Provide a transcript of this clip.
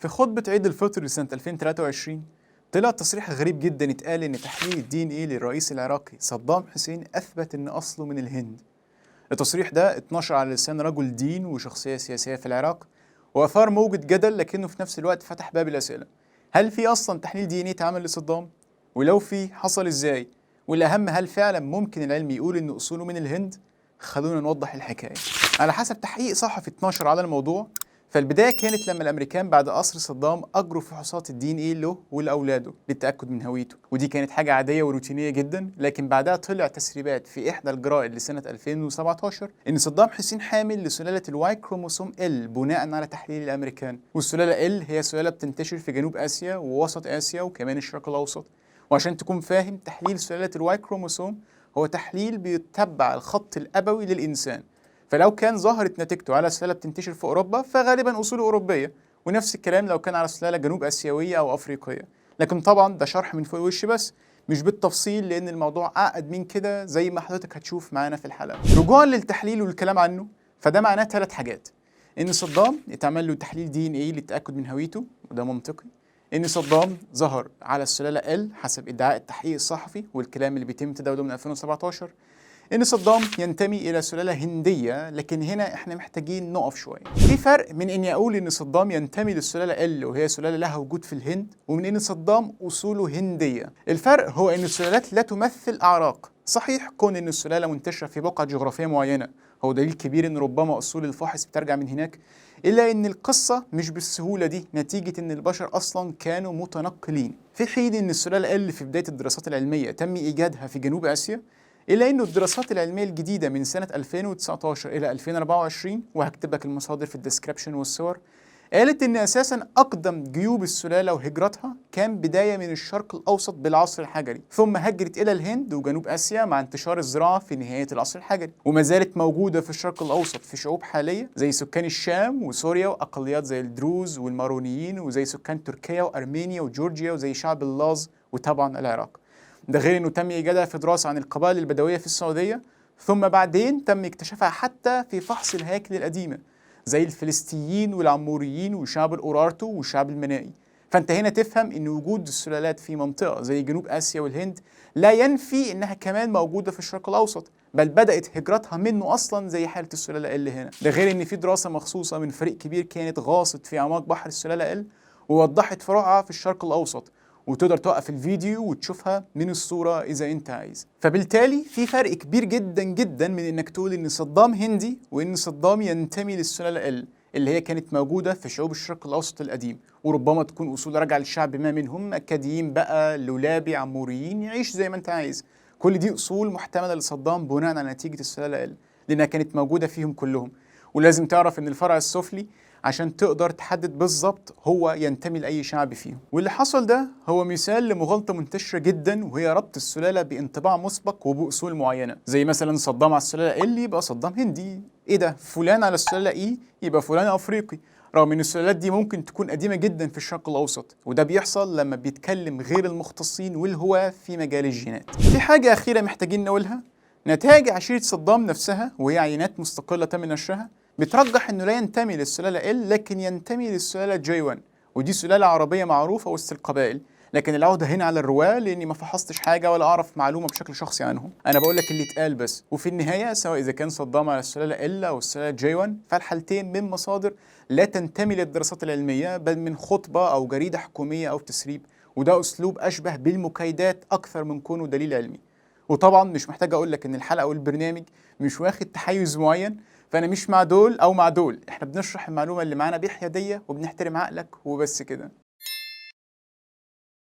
في خطبة عيد الفطر لسنة 2023 طلع تصريح غريب جدا اتقال إن تحليل الدي ان ايه للرئيس العراقي صدام حسين أثبت إن أصله من الهند. التصريح ده اتنشر على لسان رجل دين وشخصية سياسية في العراق وأثار موجة جدل، لكنه في نفس الوقت فتح باب الأسئلة. هل في أصلا تحليل دي ان ايه اتعمل لصدام؟ ولو في حصل إزاي؟ والأهم، هل فعلا ممكن العلم يقول إن أصوله من الهند؟ خلونا نوضح الحكاية. على حسب تحقيق صحفي اتنشر على الموضوع، فالبداية كانت لما الأمريكان بعد أسر صدام أجروا فحوصات الدي ان ايه له ولأولاده للتأكد من هويته، ودي كانت حاجة عادية وروتينية جدا. لكن بعدها طلع تسريبات في إحدى الجرائد لسنة 2017 إن صدام حسين حامل لسلالة الواي كروموسوم ال بناء على تحليل الأمريكان، والسلالة ال هي سلالة بتنتشر في جنوب آسيا ووسط آسيا وكمان الشرق الأوسط. وعشان تكون فاهم، تحليل سلالة الواي كروموسوم هو تحليل بيتبع الخط الأبوي للإنسان، فلو كان ظهرت نتيجته على سلالة بتنتشر في أوروبا فغالبا أصوله أوروبية، ونفس الكلام لو كان على سلالة جنوب آسيوية أو أفريقية. لكن طبعا ده شرح من فوق الوش بس، مش بالتفصيل، لأن الموضوع أعقد من كده زي ما حضرتك هتشوف معانا في الحلقة. رجوعا للتحليل والكلام عنه، فده معناه 3 حاجات: إن صدام اتعمل له تحليل دي ان ايه للتأكد من هويته، وده منطقي. إن صدام ظهر على السلالة ال حسب ادعاء التحقيق الصحفي والكلام اللي بيتم تداوله من 2017. إن صدام ينتمي إلى سلالة هندية، لكن هنا إحنا محتاجين نقف شوية. في فرق من إني أقول إن صدام ينتمي للسلالة ال وهي سلالة لها وجود في الهند، ومن إن صدام أصوله هندية. الفرق هو إن السلالات لا تمثل أعراق. صحيح كون إن السلالة منتشرة في بقعة جغرافية معينة هو دليل كبير إن ربما أصول الفاحص بترجع من هناك، إلا إن القصة مش بالسهولة دي، نتيجة إن البشر أصلا كانوا متنقلين، في حين إن السلالة ال في بداية الدراسات العلمية تم إيجادها في جنوب آسيا. إلا إنه الدراسات العلمية الجديدة من سنة 2019 إلى 2024، وهكتب لك المصادر في الديسكريبشن والصور، قالت إن أساساً أقدم جيوب السلالة وهجرتها كان بداية من الشرق الأوسط بالعصر الحجري، ثم هجرت إلى الهند وجنوب آسيا مع انتشار الزراعة في نهاية العصر الحجري، وما زالت موجودة في الشرق الأوسط في شعوب حالية زي سكان الشام وسوريا، وأقليات زي الدروز والمارونيين، وزي سكان تركيا وأرمينيا وجورجيا، وزي شعب اللاز، وطبعاً العراق. ده غير انه تم ايجادها في دراسه عن القبائل البدويه في السعوديه، ثم بعدين تم اكتشافها حتى في فحص الهياكل القديمه زي الفلسطينيين والعموريين وشعب الاورارتو وشعب المنائي. فانت هنا تفهم ان وجود السلالات في منطقه زي جنوب اسيا والهند لا ينفي انها كمان موجوده في الشرق الاوسط، بل بدات هجرتها منه اصلا زي حاله السلاله ال هنا. ده غير ان في دراسه مخصوصه من فريق كبير كانت غاصت في اعماق بحر السلاله ال ووضحت فروعها في الشرق الاوسط، وتقدر توقف الفيديو وتشوفها من الصورة إذا أنت عايز. فبالتالي في فرق كبير جدا جدا من إنك تقول إن صدام هندي وإن صدام ينتمي للسلالة ال اللي هي كانت موجودة في شعوب الشرق الأوسط القديم، وربما تكون أصول راجعة للشعب ما منهم، أكاديين بقى، لولابي، عموريين، يعيش زي ما أنت عايز. كل دي أصول محتملة لصدام بناء على نتيجة السلالة ال، لأنها كانت موجودة فيهم كلهم. ولازم تعرف إن الفرع السفلي عشان تقدر تحدد بالظبط هو ينتمي لأي شعب فيهم. واللي حصل ده هو مثال لمغالطة منتشرة جدا، وهي ربط السلالة بانطباع مسبق وبأصول معينة، زي مثلا صدام على السلالة ال يبقى صدام هندي، ايه ده فلان على السلالة اي يبقى فلان أفريقي، رغم ان السلالات دي ممكن تكون قديمة جدا في الشرق الأوسط. وده بيحصل لما بيتكلم غير المختصين والهواة في مجال الجينات. في حاجة أخيرة محتاجين نقولها: نتائج عشيرة صدام نفسها، وهي عينات مستقلة تم نشرها، بترجح انه لا ينتمي للسلالة ال لكن ينتمي للسلالة J1، ودي سلالة عربية معروفة وسط القبائل. لكن العودة هنا على الرواة، لاني ما فحصتش حاجة ولا اعرف معلومة بشكل شخصي عنهم، انا بقول لك اللي اتقال بس. وفي النهاية سواء اذا كان صدام على السلالة ال او السلالة J1، فالحالتين من مصادر لا تنتمي للدراسات العلمية، بل من خطبة او جريدة حكومية او تسريب، وده اسلوب اشبه بالمكايدات اكثر من كونه دليل علمي. وطبعا مش محتاج اقول لك ان الحلقة والبرنامج مش واخد تحيز معين، فأنا مش مع دول أو مع دول، إحنا بنشرح المعلومة اللي معانا بحيادية وبنحترم عقلك وبس كده.